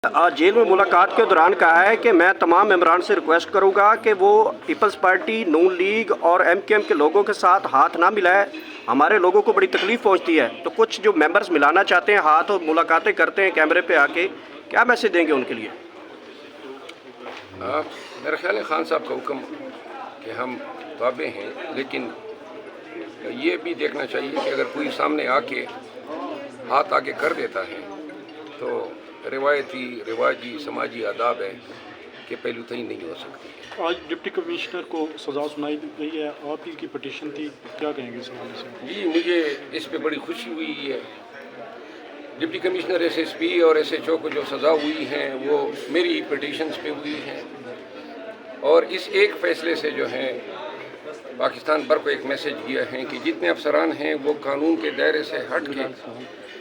आज जेल में मुलाकात के दौरान कहा है कि मैं तमाम मेंबरान से रिक्वेस्ट करूंगा कि वो पीपल्स पार्टी, नून लीग और एमकेएम के लोगों के साथ हाथ ना मिलाए। हमारे लोगों को बड़ी तकलीफ पहुंचती है। तो कुछ जो मेंबर्स मिलाना चाहते हैं हाथ और मुलाकातें करते हैं कैमरे पे आके, क्या मैसेज देंगे उनके लिए? मेरा ख्याल है खान साहब का हुक्म कि हम ताबे हैं, लेकिन ये भी देखना चाहिए कि अगर कोई सामने आके हाथ आगे कर देता है तो रिवायती रिवाजी समाजी आदाब है कि पहलू तय नहीं हो सकती। आज डिप्टी कमिश्नर को सज़ा सुनाई गई है, आप की पिटीशन थी, क्या कहेंगे इस हवाले से? जी, मुझे इस पे बड़ी खुशी हुई है। डिप्टी कमिश्नर एसएसपी और एसएचओ को जो सज़ा हुई है वो मेरी पिटीशंस पे हुई है, और इस एक फ़ैसले से जो है पाकिस्तान भर को एक मैसेज दिया है कि जितने अफसरान हैं वो कानून के दायरे से हट के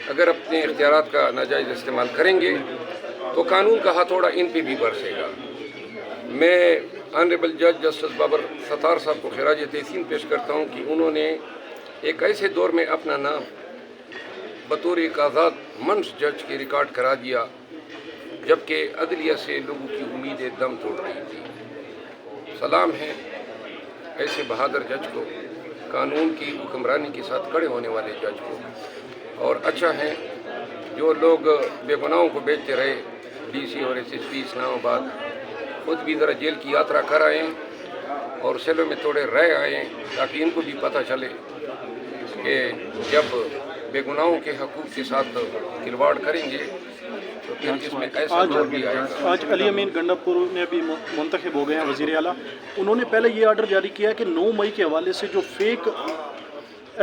अगर अपने इख्तियारात का नाजायज़ इस्तेमाल करेंगे तो कानून का हथौड़ा इन पे भी बरसेगा। मैं ऑनरेबल जज जस्टिस बाबर सत्तार साहब को खिराज तहसीन पेश करता हूँ कि उन्होंने एक ऐसे दौर में अपना नाम बतौर एक आज़ाद मंच जज के रिकॉर्ड करा दिया जबकि अदलिया से लोगों की उम्मीदें दम तोड़ रही थी। सलाम है ऐसे बहादुर जज को, कानून की हुक्मरानी के साथ खड़े होने वाले जज को, और अच्छा है जो लोग बेगुनाहों को बेचते रहे, डीसी और एसएसपी इस्लामाबाद खुद भी ज़रा जेल की यात्रा कर आए और सेलों में थोड़े रह आए ताकि इनको भी पता चले कि जब बेगुनाहों के हकूक़ के साथ खिलवाड़ करेंगे तो फिर इसमें ऐसा दौर भी आएगा। आज अली अमीन गंडापुर में भी मुंतखब हो गए हैं वज़ीर आला। उन्होंने पहले ये आर्डर जारी किया कि 9 मई के हवाले से जो फेक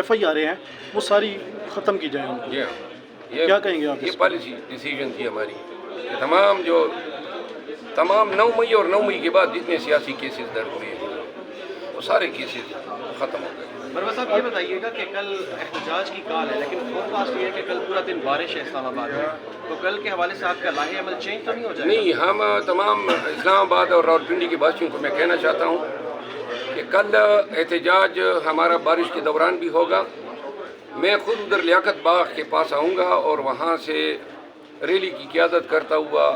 FIR हैं वो सारी ख़त्म की जाए उनको। ये क्या कहेंगे आप? ये पॉलिसी डिसीजन थी हमारी कि तमाम 9 मई और 9 मई के बाद जितने सियासी केसेस दर्ज हुए वो सारे केसेस ख़त्म हो गए। मरवा साहब ये बताइएगा कि कल एहतजाज की काल है, लेकिन फोरकास्ट ये है कि कल पूरा दिन बारिश है इस्लामाबाद में, तो कल के हवाले से आपका लाहे अमल चेंज तो नहीं हो जाएगा? नहीं, हम तमाम इस्लामाबाद और रावलपिंडी के वासियों को मैं कहना चाहता हूँ कि कल एहतजाज हमारा बारिश के दौरान भी होगा। मैं खुद उधर लियाकत बाग के पास आऊँगा और वहाँ से रैली की क़यादत करता हुआ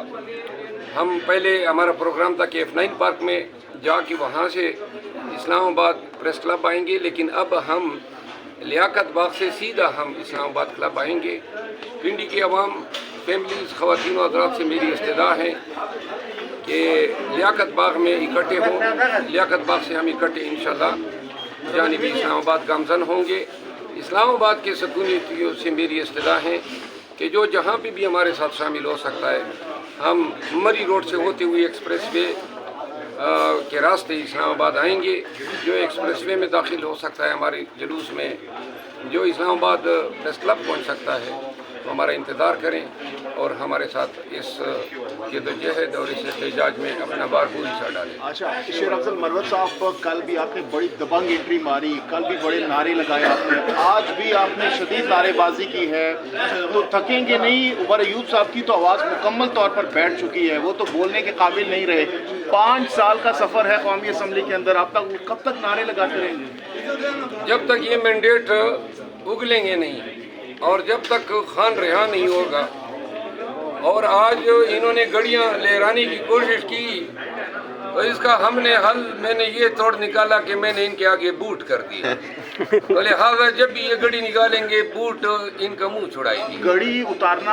हम पहले हमारा प्रोग्राम था कि F9 पार्क में जाके वहाँ से इस्लामाबाद प्रेस क्लब आएंगे, लेकिन अब हम लियाकत बाग से सीधा हम इस्लामाबाद क्लब आएंगे। पिंडी के अवाम, फैमिलीज़, ख़वातीन और हज़रात से मेरी इस्तदा है कि लियाकत बाग में इकट्ठे हों। लियाकत बाग से हम इकट्ठे इंशाअल्लाह जानिब इस्लामाबाद गामज़न होंगे। इस्लामाबाद के सकूनियतियों से मेरी इस्तदा है कि जो जहाँ पे भी हमारे साथ शामिल हो सकता है, हम मरी रोड से होते हुए एक्सप्रेस वे के रास्ते इस्लामाबाद आएंगे। जो एक्सप्रेस वे में दाखिल हो सकता है हमारे जुलूस में, जो इस्लामाबाद प्रेस क्लब पहुँच सकता है, तो हमारा इंतज़ार करें और हमारे साथ इस जद्दोजहद और इस एहतजाज में अपना बारपूर हिस्सा डालें। अच्छा, शेर अफजल मरवत साहब, कल भी आपने बड़ी दबंग एंट्री मारी, कल भी बड़े नारे लगाए आपने, आज भी आपने शदीद नारेबाजी की है, तो थकेंगे नहीं? उमर अयूब साहब की तो आवाज़ मुकम्मल तौर पर बैठ चुकी है, वो तो बोलने के काबिल नहीं रहे। 5 साल का सफ़र है कौमी असम्बली के अंदर, आप तक कब तक नारे लगाते रहेंगे? जब तक ये मैंडेट उगलेंगे नहीं और जब तक खान रिहा नहीं होगा। और आज इन्होंने गड़ियां लहराने की कोशिश की तो इसका हमने हल मैंने ये तोड़ निकाला कि मैंने इनके आगे बूट कर दिया। तो लिहाजा जब भी ये गड़ी निकालेंगे बूट इनका मुंह छुड़ाएगी। गड़ी उतारना